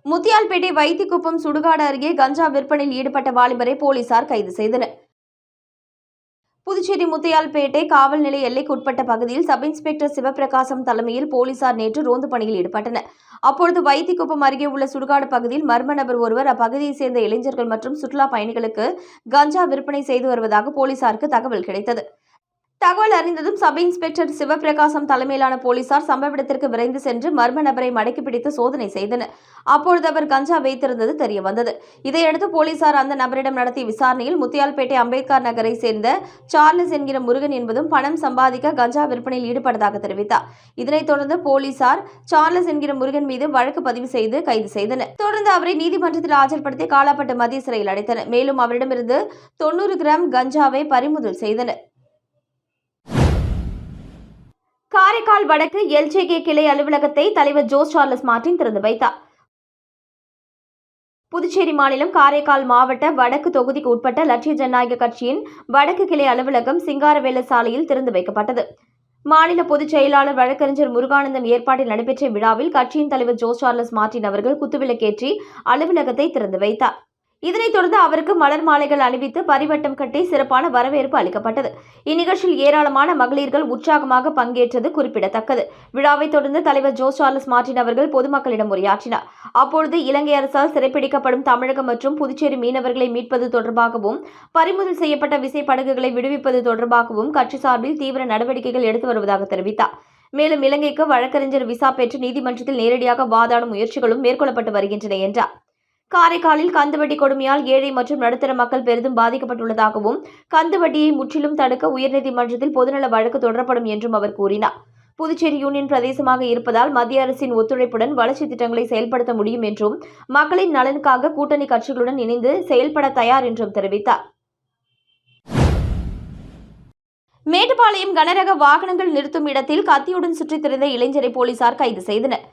முத்தியால்பேட்டை வைத்திக்குப்பம் சுடுகாடு அருகே கஞ்சா விற்பனையில் ஈடுபட்ட வாலிபரை போலீசார் கைது செய்தனர். புதுச்சேரி முத்தியால்பேட்டை காவல் நிலைய எல்லைக்குட்பட்ட பகுதியில் சப் இன்ஸ்பெக்டர் சிவபிரகாசம் தலைமையில் போலீசார் நேற்று ரோந்து பணியில் ஈடுபட்டனர். அப்பொழுது வைத்திக்குப்பம் அருகே உள்ள சுடுகாடு பகுதியில் மர்ம நபர் ஒருவர் அப்பகுதியைச் சேர்ந்த இளைஞர்கள் மற்றும் சுற்றுலா பயணிகளுக்கு கஞ்சா விற்பனை செய்து வருவதாக போலீசாருக்கு தகவல் கிடைத்தது. தகவல் அறிந்ததும் சப் இன்ஸ்பெக்டர் சிவபிரகாசம் தலைமையிலான போலீசார் சம்பவ இடத்திற்கு விரைந்து சென்று மர்ம நபரை மடக்கி பிடித்து சோதனை செய்தனர். அப்பொழுது அவர் கஞ்சா வைத்திருந்தது தெரியவந்தது. இதையடுத்து போலீசார் அந்த நபரிடம் நடத்திய விசாரணையில் முத்தியால்பேட்டை அம்பேத்கர் நகரை சேர்ந்த சார்லஸ் என்கிற முருகன் என்பதும் பணம் சம்பாதிக்க கஞ்சா விற்பனையில் ஈடுபட்டதாக தெரிவித்தார். இதனைத் தொடர்ந்து போலீசார் சார்லஸ் என்கிற முருகன் மீது வழக்கு பதிவு செய்து கைது செய்தனர். தொடர்ந்து அவரை நீதிமன்றத்தில் ஆஜர்படுத்தி காலாப்பட்டு மத்திய சிறையில் அடைத்தனர். மேலும் அவரிடமிருந்து 90 கிராம் கஞ்சாவை பறிமுதல் செய்தனர். காரைக்கால் வடக்கு எல்ஜேகே கிளை அலுவலகத்தை தலைவர் ஜோஸ் சார்லஸ் மார்ட்டின் திறந்து வைத்தார். புதுச்சேரி மாநிலம் காரைக்கால் மாவட்ட வடக்கு தொகுதிக்கு உட்பட்ட லட்சிய ஜனநாயக கட்சியின் வடக்கு கிளை அலுவலகம் சிங்காரவேல சாலையில் திறந்து வைக்கப்பட்டது. மாநில பொதுச் செயலாளர் வழக்கறிஞர் முருகானந்தம் ஏற்பாட்டில் நடைபெற்ற விழாவில் கட்சியின் தலைவர் ஜோஸ் சார்லஸ் மார்ட்டின் அவர்கள் குத்துவிளக்கேற்றி அலுவலகத்தை திறந்து வைத்தார். இதனைத் தொடர்ந்து அவருக்கு மலர் மாலைகள் அணிவித்து பரிவட்டம் கட்டி சிறப்பான வரவேற்பு அளிக்கப்பட்டது. இந்நிகழ்ச்சியில் ஏராளமான மகளிர்கள் உற்சாகமாக பங்கேற்றது குறிப்பிடத்தக்கது. விழாவை தொடர்ந்து தலைவர் ஜோஸ் சார்லஸ் மார்ட்டின் அவர்கள் பொதுமக்களிடம் உரையாற்றினார். அப்பொழுது இலங்கை அரசால் சிறைப்பிடிக்கப்படும் தமிழகம் மற்றும் புதுச்சேரி மீனவர்களை மீட்பது தொடர்பாகவும் பறிமுதல் செய்யப்பட்ட விசைப்படகுகளை விடுவிப்பது தொடர்பாகவும் கட்சி சார்பில் தீவிர நடவடிக்கைகள் எடுத்து வருவதாக தெரிவித்தார். மேலும் இலங்கைக்கு வழக்கறிஞர் விசா பெற்று நீதிமன்றத்தில் நேரடியாக வாதாடும் முயற்சிகளும் மேற்கொள்ளப்பட்டு வருகின்றன என்றார். காரைக்காலில் கந்துவட்டி கொடுமையால் ஏழை மற்றும் நடுத்தர மக்கள் பெரிதும் பாதிக்கப்பட்டுள்ளதாகவும் கந்துவட்டியை முற்றிலும் தடுக்க உயர்நீதிமன்றத்தில் பொதுநல வழக்கு தொடரப்படும் என்றும் அவர் கூறினார். புதுச்சேரி யூனியன் பிரதேசமாக இருப்பதால் மத்திய அரசின் ஒத்துழைப்புடன் வளர்ச்சி திட்டங்களை செயல்படுத்த முடியும் என்றும் மக்களின் நலனுக்காக கூட்டணி கட்சிகளுடன் இணைந்து செயல்பட தயார் என்றும் தெரிவித்தார். மேட்டுப்பாளையம் கனரக வாகனங்கள் நிறுத்தும் இடத்தில் கத்தியுடன் சுற்றித் திரிந்த இளைஞரை போலீசார் கைது செய்தனர்.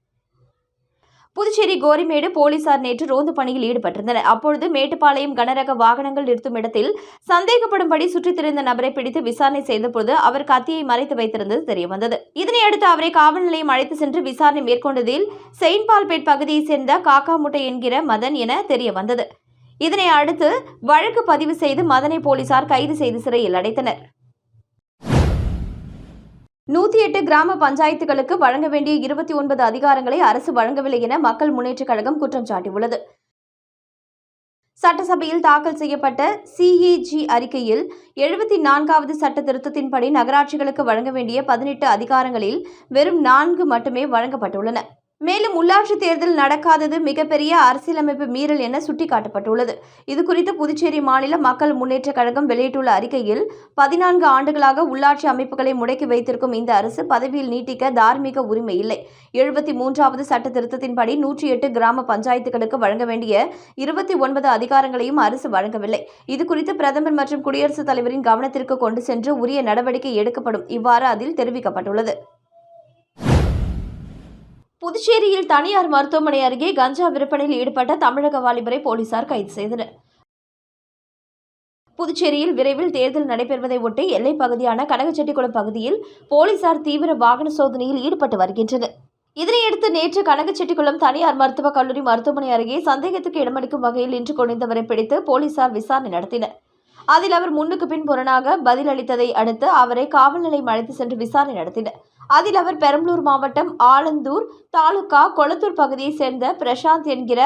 புதுச்சேரி கோரிமேடு போலீசார் நேற்று ரோந்து பணியில் ஈடுபட்டிருந்தனர். அப்பொழுது மேட்டுப்பாளையம் கனரக வாகனங்கள் நிறுத்தும் இடத்தில் சந்தேகப்படும்படி சுற்றித் திரிந்த நபரை பிடித்து விசாரணை செய்தபோது அவர் கத்தியை மறைத்து வைத்திருந்தது தெரியவந்தது. இதனையடுத்து அவரை காவல் நிலையம் அழைத்து சென்று விசாரணை மேற்கொண்டதில் செயின்பால்பேட் பகுதியைச் சேர்ந்த காக்காமுட்டை என்கிற மதன் என தெரியவந்தது. இதனை அடுத்து வழக்கு பதிவு செய்து மதனை போலீசார் கைது செய்து சிறையில் அடைத்தனர். 108 கிராம பஞ்சாயத்துகளுக்கு வழங்க வேண்டிய 29 அதிகாரங்களை அரசு வழங்கவில்லை என மக்கள் முன்னேற்றக் கழகம் குற்றம் சாட்டியுள்ளது. சட்டசபையில் தாக்கல் செய்யப்பட்ட சிஏஜி அறிக்கையில் 74வது சட்ட திருத்தத்தின்படி நகராட்சிகளுக்கு வழங்க வேண்டிய 18 அதிகாரங்களில் வெறும் 4 மட்டுமே வழங்கப்பட்டுள்ளன. மேலும் உள்ளாட்சி தேர்தல் நடக்காதது மிகப்பெரிய அரசியலமைப்பு மீறல் என சுட்டிக்காட்டப்பட்டுள்ளது. இதுகுறித்து புதுச்சேரி மாநில மக்கள் முன்னேற்றக் கழகம் வெளியிட்டுள்ள அறிக்கையில் 14 ஆண்டுகளாக உள்ளாட்சி அமைப்புகளை முடக்கி வைத்திருக்கும் இந்த அரசு பதவியில் நீட்டிக்க தார்மீக உரிமை இல்லை. 73வது சட்ட திருத்தத்தின்படி 108 கிராம பஞ்சாயத்துகளுக்கு வழங்க வேண்டிய 29 அதிகாரங்களையும் அரசு வழங்கவில்லை. இதுகுறித்து பிரதமர் மற்றும் குடியரசுத் தலைவரின் கவனத்திற்கு கொண்டு சென்று உரிய நடவடிக்கை எடுக்கப்படும். இவ்வாறு அதில் தெரிவிக்கப்பட்டுள்ளது. புதுச்சேரியில் தனியார் மருத்துவமனை அருகே கஞ்சா விற்பனையில் ஈடுபட்ட தமிழக வாலிபரை போலீசார் கைது செய்தனர். புதுச்சேரியில் விரைவில் தேர்தல் நடைபெறுவதை ஒட்டி எல்லைப் பகுதியான கனகச்செட்டிக்குளம் பகுதியில் போலீசார் தீவிர வாகன சோதனையில் ஈடுபட்டு வருகின்றனர். இதனையடுத்து நேற்று கனகச்செட்டிக்குளம் தனியார் மருத்துவக் கல்லூரி மருத்துவமனை அருகே சந்தேகத்துக்கு இடமளிக்கும் வகையில் நின்று கொண்டிருந்தவரை பிடித்து போலீசார் விசாரணை நடத்தினர். அதில் அவர் முன்னுக்கு பின் புறனாக பதிலளித்ததை அடுத்து அவரை காவல் நிலையம் அழைத்து சென்று விசாரணை நடத்தினர். அதில் அவர் பெரம்பலூர் மாவட்டம் ஆலந்தூர் தாலுகா கொளத்தூர் பகுதியைச் சேர்ந்த பிரசாந்த் என்கிற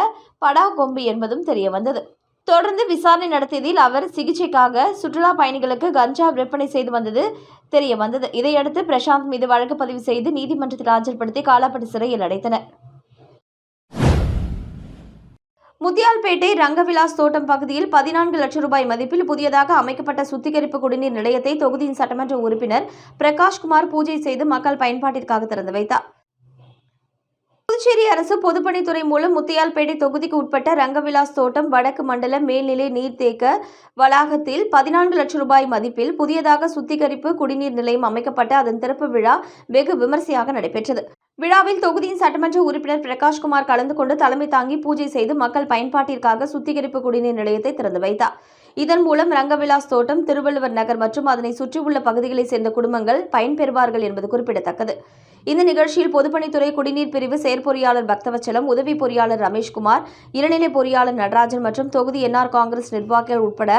படாகொம்பு என்பதும் தெரியவந்தது. தொடர்ந்து விசாரணை நடத்தியதில் அவர் சிகிச்சைக்காக சுற்றுலா பயணிகளுக்கு கஞ்சா விற்பனை செய்து வந்தது தெரியவந்தது. இதையடுத்து பிரசாந்த் மீது வழக்கு பதிவு செய்து நீதிமன்றத்தில் ஆஜர்படுத்தி காலாப்பட்டு சிறையில் அடைத்தனர். முத்தியால்பேட்டை ரங்கவிலாஸ் தோட்டம் பகுதியில் 14 லட்சம் ரூபாய் மதிப்பில் புதியதாக அமைக்கப்பட்ட சுத்திகரிப்பு குடிநீர் நிலையத்தை தொகுதியின் சட்டமன்ற உறுப்பினர் பிரகாஷ்குமார் பூஜை செய்து மக்கள் பயன்பாட்டிற்காக திறந்து வைத்தார். புதுச்சேரி அரசு பொதுப்பணித்துறை மூலம் முத்தியால்பேட்டை தொகுதிக்கு உட்பட்ட ரங்கவிலாஸ் தோட்டம் வடக்கு மண்டல மேல்நிலை நீர்த்தேக்க வளாகத்தில் 14 லட்சம் ரூபாய் மதிப்பில் புதியதாக சுத்திகரிப்பு குடிநீர் நிலையம் அமைக்கப்பட்ட அதன் திறப்பு விழா வெகு விமரிசையாக நடைபெற்றது. விழாவில் தொகுதியின் சட்டமன்ற உறுப்பினர் பிரகாஷ்குமார் கலந்து கொண்டு தலைமை தாங்கி பூஜை செய்து மக்கள் பயன்பாட்டிற்காக சுத்திகரிப்பு குடிநீர் நிலையத்தை திறந்து வைத்தார். இதன் மூலம் ரங்கவிலாஸ் தோட்டம், திருவள்ளுவர் நகர் மற்றும் அதனை சுற்றியுள்ள பகுதிகளைச் சேர்ந்த குடும்பங்கள் பயன்பெறுவார்கள் என்பது குறிப்பிடத்தக்கது. இந்த நிகழ்ச்சியில் பொதுப்பணித்துறை குடிநீர் பிரிவு செயற்பொறியாளர் பக்தவச்சலம், உதவி பொறியாளர் ரமேஷ்குமார், இளநிலை பொறியாளர் நடராஜன் மற்றும் தொகுதி என்ஆர் காங்கிரஸ் நிர்வாகிகள் உட்பட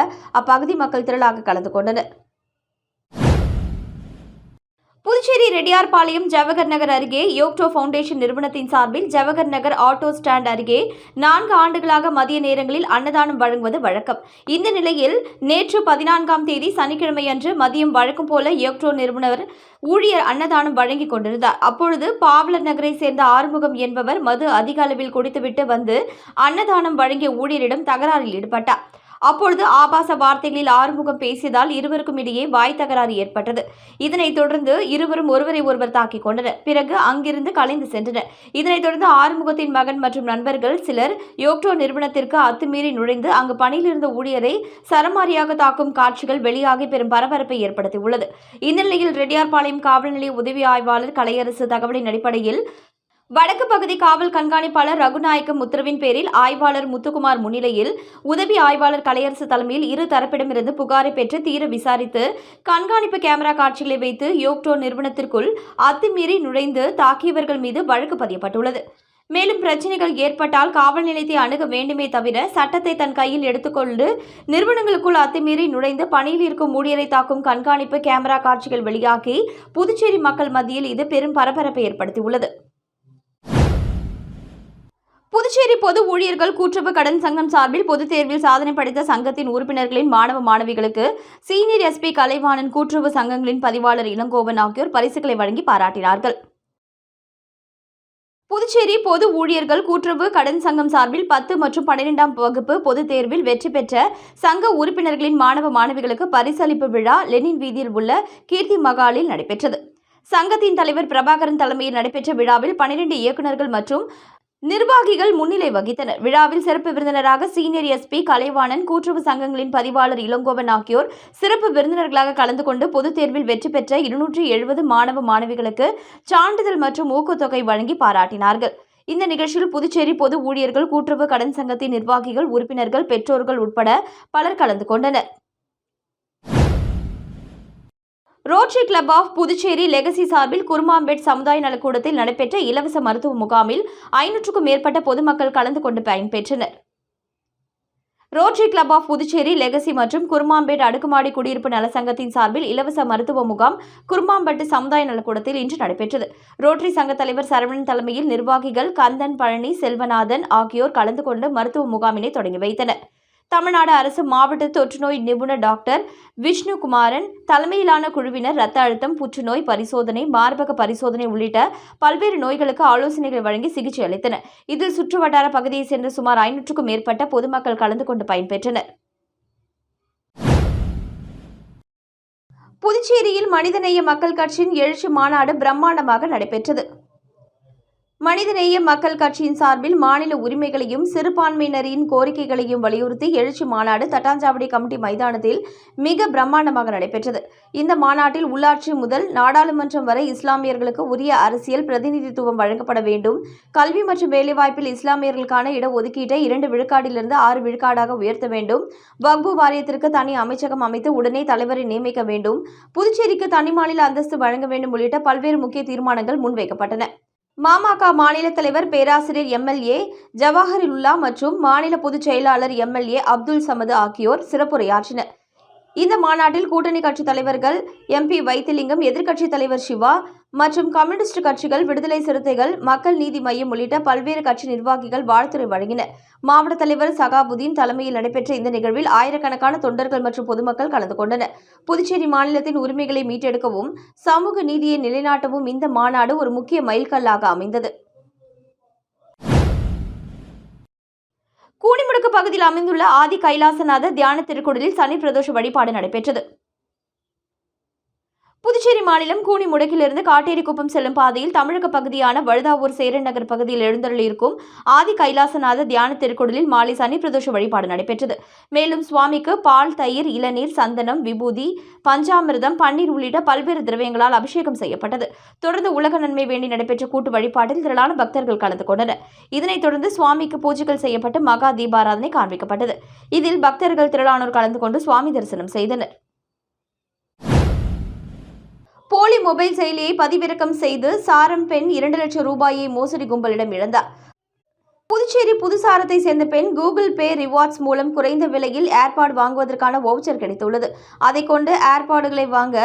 அப்பகுதி மக்கள் திரளாக கலந்து கொண்டனர். புதுச்சேரி ரெட்டியார்பாளையம் ஜவஹர் நகர் அருகே யோக்டோ ஃபவுண்டேஷன் நிறுவனத்தின் சார்பில் ஜவஹர் நகர் ஆட்டோ ஸ்டாண்ட் அருகே 4 ஆண்டுகளாக மதிய நேரங்களில் அன்னதானம் வழங்குவது வழக்கம். இந்த நிலையில் நேற்று 14ஆம் தேதி சனிக்கிழமை அன்று மதியம் வழக்கம் போல யோக்டோ நிறுவனர் ஊழியர் அன்னதானம் வழங்கிக் கொண்டிருந்தார். அப்பொழுது பாவலர் நகரை சேர்ந்த ஆறுமுகம் என்பவர் மது அதிக அளவில் குடித்துவிட்டு வந்து அன்னதானம் வழங்கிய ஊழியரிடம் தகராறில் ஈடுபட்டார். அப்பொழுது ஆபாச வார்த்தைகளில் ஆறுமுகம் பேசியதால் இருவருக்கும் இடையே வாய் தகராறு ஏற்பட்டது. இதனைத் தொடர்ந்து இருவரும் ஒருவரை ஒருவர் தாக்கிக் கொண்டனர். பிறகு அங்கிருந்து கலைந்து சென்றனர். இதனைத் தொடர்ந்து ஆறுமுகத்தின் மகன் மற்றும் நண்பர்கள் சிலர் யோக்டோ நிறுவனத்திற்கு அத்துமீறி நுழைந்து அங்கு பணியில் இருந்த ஊழியரை சரமாரியாக தாக்கும் காட்சிகள் வெளியாகி பெரும் பரபரப்பை ஏற்படுத்தியுள்ளது. இந்த நிலையில் ரெட்டியார்பாளையம் காவல் நிலைய உதவி ஆய்வாளர் கலையரசு தகவலின் அடிப்படையில் வடக்கு பகுதி காவல் கண்காணிப்பாளர் ரகுநாயக்கம் உத்தரவின் பேரில் ஆய்வாளர் முத்துக்குமார் முன்னிலையில் உதவி ஆய்வாளர் கலையரசு தலைமையில் இரு தரப்பிடமிருந்து புகாரை பெற்று தீர விசாரித்து கண்காணிப்பு கேமரா காட்சிகளை வைத்து யோக்டோ நிறுவனத்திற்குள் அத்துமீறி நுழைந்து தாக்கியவர்கள் மீது வழக்கு பதியப்பட்டுள்ளது. மேலும் பிரச்சனைகள் ஏற்பட்டால் காவல் நிலையத்தை அணுக வேண்டுமே தவிர சட்டத்தை தன் கையில் எடுத்துக்கொண்டு நிறுவனங்களுக்குள் அத்துமீறி நுழைந்து பணியில் இருக்கும் ஊழியரை தாக்கும் கண்காணிப்பு கேமரா காட்சிகள் வெளியாகி புதுச்சேரி மக்கள் மத்தியில் இது பெரும் பரபரப்பை ஏற்படுத்தியுள்ளது. புதுச்சேரி பொது ஊழியர்கள் கூட்டுறவு கடன் சங்கம் சார்பில் பொதுத் தேர்வில் சாதனை படைத்த சங்கத்தின் உறுப்பினர்களின் மாணவ மாணவிகளுக்கு சீனியர் எஸ்பி கலைவாணன், கூட்டுறவு சங்கங்களின் பதிவாளர் இளங்கோவன் ஆகியோர் பரிசுகளை வழங்கி பாராட்டினார்கள். புதுச்சேரி பொது ஊழியர்கள் கூட்டுறவு கடன் சங்கம் சார்பில் 10 மற்றும் 12ஆம் வகுப்பு பொதுத் தேர்வில் வெற்றி பெற்ற சங்க உறுப்பினர்களின் மாணவ மாணவிகளுக்கு பரிசளிப்பு விழா லெனின் வீதியில் உள்ள கீர்த்தி மகாலில் நடைபெற்றது. சங்கத்தின் தலைவர் பிரபாகரன் தலைமையில் நடைபெற்ற விழாவில் 12 இயக்குநர்கள் மற்றும் நிர்வாகிகள் முன்னிலை வகித்தனர். விழாவில் சிறப்பு விருந்தினராக சீனியர் எஸ்பி கலைவாணன், கூட்டுறவு சங்கங்களின் பதிவாளர் இளங்கோவன் ஆகியோர் சிறப்பு விருந்தினர்களாக கலந்து கொண்டு பொதுத் தேர்வில் வெற்றி பெற்ற 270 மாணவ மாணவிகளுக்கு சான்றிதழ் மற்றும் ஊக்கத்தொகை வழங்கி பாராட்டினார்கள். இந்த நிகழ்ச்சியில் புதுச்சேரி பொது ஊழியர்கள் கூட்டுறவு கடன் சங்கத்தின் நிர்வாகிகள், உறுப்பினர்கள், பெற்றோர்கள் உட்பட பலர் கலந்து கொண்டனர். Rotary club of Puducherry legacy சார்பில் குருமாம்பேட் சமுதாய நலக்கூடத்தில் நடைபெற்ற இலவச மருத்துவ முகாமில் 500க்கும் மேற்பட்ட பொதுமக்கள் கலந்து கொண்டு பயன்பெற்றனர். Rotary club of Puducherry legacy மற்றும் குருமாம்பேட் அடுக்குமாடி குடியிருப்பு நலசங்கத்தின் சார்பில் இலவச மருத்துவ முகாம் குருமாம்பட்டு சமுதாய நலக்கூடத்தில் இன்று நடைபெற்றது. ரோட்டரி சங்க தலைவர் சரவணன் தலைமையில் நிர்வாகிகள் கந்தன், பழனி, செல்வநாதன் ஆகியோர் கலந்து கொண்டு மருத்துவ முகாமினை தொடங்கி வைத்தனர். தமிழ்நாடு அரசு மாவட்ட தொற்றுநோய் நிபுணர் டாக்டர் விஷ்ணுகுமாரன் தலைமையிலான குழுவினர் இரத்த அழுத்தம், புற்றுநோய் பரிசோதனை, மார்பக பரிசோதனை உள்ளிட்ட பல்வேறு நோய்களுக்கு ஆலோசனைகள் வழங்கி சிகிச்சை அளித்தனர். இதில் சுற்றுவட்டார பகுதியைச் சேர்ந்த சுமார் 500க்கும் மேற்பட்ட பொதுமக்கள் கலந்து கொண்டு பயன்பெற்றனர். புதுச்சேரியில் மனிதநேய மக்கள் கட்சியின் எழுச்சி மாநாடு பிரம்மாண்டமாக நடைபெற்றது. மனிதநேய மக்கள் கட்சியின் சார்பில் மாநில உரிமைகளையும் சிறுபான்மையினரின் கோரிக்கைகளையும் வலியுறுத்தி எழுச்சி மாநாடு தட்டாஞ்சாவடி கமிட்டி மைதானத்தில் மிக பிரம்மாண்டமாக நடைபெற்றது. இந்த மாநாட்டில் உள்ளாட்சி முதல் நாடாளுமன்றம் வரை இஸ்லாமியர்களுக்கு உரிய அரசியல் பிரதிநிதித்துவம் வழங்கப்பட வேண்டும், கல்வி மற்றும் வேலைவாய்ப்பில் இஸ்லாமியர்களுக்கான இடஒதுக்கீட்டை 2 விழுக்காடிலிருந்து 6 விழுக்காடாக உயர்த்த வேண்டும், வக்பு வாரியத்திற்கு தனி அமைச்சகம் அமைத்து உடனே தலைவரை நியமிக்க வேண்டும், புதுச்சேரிக்கு தனி மாநில அந்தஸ்து வழங்க வேண்டும் உள்ளிட்ட பல்வேறு முக்கிய தீர்மானங்கள் முன்வைக்கப்பட்டன. மாமக மாநில தலைவர் பேராசிரியர் எம்எல்ஏ ஜவாஹிருல்லா மற்றும் மாநில பொதுச் செயலாளர் எம்எல்ஏ அப்துல் சமது ஆகியோர் சிறப்புரையாற்றினர். இந்த மாநாட்டில் கூட்டணி கட்சித் தலைவர்கள் எம்பி வைத்திலிங்கம், எதிர்க்கட்சித் தலைவர் சிவா மற்றும் கம்யூனிஸ்ட் கட்சிகள், விடுதலை சிறுத்தைகள், மக்கள் நீதி மய்யம் உள்ளிட்ட பல்வேறு கட்சி நிர்வாகிகள் வாழ்த்துரை வழங்கினர். மாவட்ட தலைவர் சகாபுதீன் தலைமையில் நடைபெற்ற இந்த நிகழ்வில் ஆயிரக்கணக்கான தொண்டர்கள் மற்றும் பொதுமக்கள் கலந்து கொண்டனர். புதுச்சேரி மாநிலத்தின் உரிமைகளை மீட்டெடுக்கவும் சமூக நீதியை நிலைநாட்டவும் இந்த மாநாடு ஒரு முக்கிய மைல்கல்லாக அமைந்தது. கூனிமுடுக்கு பகுதியில் அமைந்துள்ள ஆதி கைலாசநாதர் தியான திருக்குடலில் சனி பிரதோஷ வழிபாடு நடைபெற்றது. புதுச்சேரி மாநிலம் கூனிமுடக்கிலிருந்து காட்டேரிக்குப்பம் செல்லும் பாதையில் தமிழக பகுதியான வழுதாவூர் சேரன் நகர் பகுதியில் எழுந்தருளியிருக்கும் ஆதி கைலாசநாத தியான திருக்குடலில் மாலை சனி பிரதோஷ வழிபாடு நடைபெற்றது. மேலும் சுவாமிக்கு பால், தயிர், இளநீர், சந்தனம், விபூதி, பஞ்சாமிர்தம், பன்னீர் உள்ளிட்ட பல்வேறு திரவியங்களால் அபிஷேகம் செய்யப்பட்டது. தொடர்ந்து உலக நன்மை வேண்டி நடைபெற்ற கூட்டு வழிபாட்டில் திரளான பக்தர்கள் கலந்து கொண்டனர். இதனைத் தொடர்ந்து சுவாமிக்கு பூஜைகள் செய்யப்பட்டு மகா தீபாராதனை காண்பிக்கப்பட்டது. இதில் பக்தர்கள் திரளானோர் கலந்து கொண்டு சுவாமி தரிசனம் செய்தனர். போலி மொபைல் செயலியை பதிவிறக்கம் செய்து சாரம் பெண் 2 லட்சம் ரூபாயை மோசடி கும்பலிடம் இழந்தார். புதுச்சேரி புதுசாரத்தை சேர்ந்த பெண் கூகுள் பே ரிவார்ட்ஸ் மூலம் குறைந்த விலையில் ஏர்பாட் வாங்குவதற்கான வவுச்சர் கிடைத்துள்ளது. அதை கொண்டு ஏர்பாடுகளை வாங்க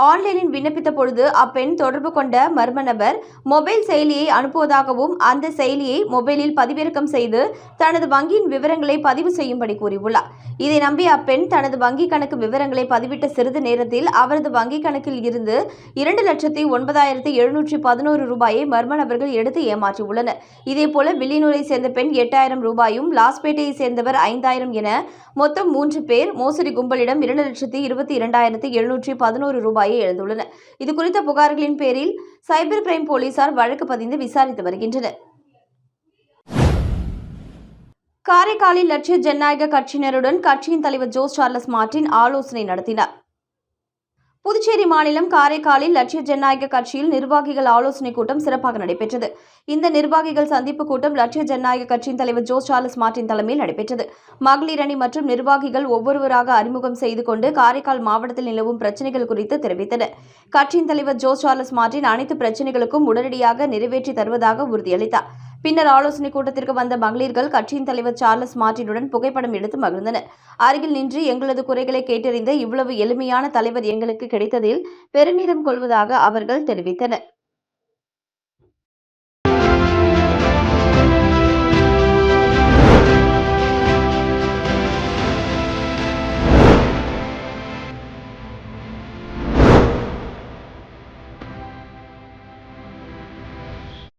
ஆன்லைனில் விண்ணப்பித்த பொழுது அப்பெண் தொடர்பு கொண்ட மர்ம நபர் மொபைல் செயலியை அனுப்புவதாகவும் அந்த செயலியை மொபைலில் பதிவிறக்கம் செய்து தனது வங்கியின் விவரங்களை பதிவு செய்யும்படி கூறியுள்ளார். இதை நம்பிய அப்பெண் தனது வங்கி கணக்கு விவரங்களை பதிவிட்ட சிறிது நேரத்தில் அவரது வங்கி கணக்கில் இருந்து 2,09,711 ரூபாயை மர்ம நபர்கள் எடுத்து ஏமாற்றியுள்ளனர். இதேபோல வில்லியனூரை சேர்ந்த பெண் 8,000 ரூபாயும், லாஸ்பேட்டையை சேர்ந்தவர் 5,000 என மொத்தம் 3 பேர் மோசடி கும்பலிடம் 2,22,711 ரூபாயை இழந்துள்ளனர். இதுகுறித்த புகார்களின் பேரில் சைபர் கிரைம் போலீசார் வழக்கு பதிந்து விசாரித்து வருகின்றனர். காரைக்காலில் லட்சிய ஜனநாயக கட்சியினருடன் கட்சியின் தலைவர் ஜோஸ் சார்லஸ் மார்டின் ஆலோசனை நடத்தினார். புதுச்சேரி மாநிலம் காரைக்காலில் லட்சிய ஜனநாயக கட்சியில் நிர்வாகிகள் ஆலோசனைக் கூட்டம் சிறப்பாக நடைபெற்றது. இந்த நிர்வாகிகள் சந்திப்பு கூட்டம் லட்சிய ஜனநாயக கட்சியின் தலைவர் ஜோஸ் சார்லஸ் மார்டின் தலைமையில் நடைபெற்றது. மகளிர் அணி மற்றும் நிர்வாகிகள் ஒவ்வொருவராக அறிமுகம் செய்து கொண்டு காரைக்கால் மாவட்டத்தில் நிலவும் பிரச்சினைகள் குறித்து தெரிவித்தனர். கட்சியின் தலைவர் ஜோஸ் சார்லஸ் மார்டின் அனைத்து பிரச்சினைகளுக்கும் உடனடியாக நிறைவேற்றி தருவதாக உறுதியளித்தார். பின்னர் ஆலோசனைக் கூட்டத்திற்கு வந்த மகளிர்கள் கட்சியின் தலைவர் சார்லஸ் மார்டினுடன் புகைப்படம் எடுத்து மகிழ்ந்தனர். அருகில் நின்று எங்களது குறைகளை கேட்டறிந்த இவ்வளவு எளிமையான தலைவர் எங்களுக்கு கிடைத்ததில் பெருமிதம் கொள்வதாக அவர்கள் தெரிவித்தனர்.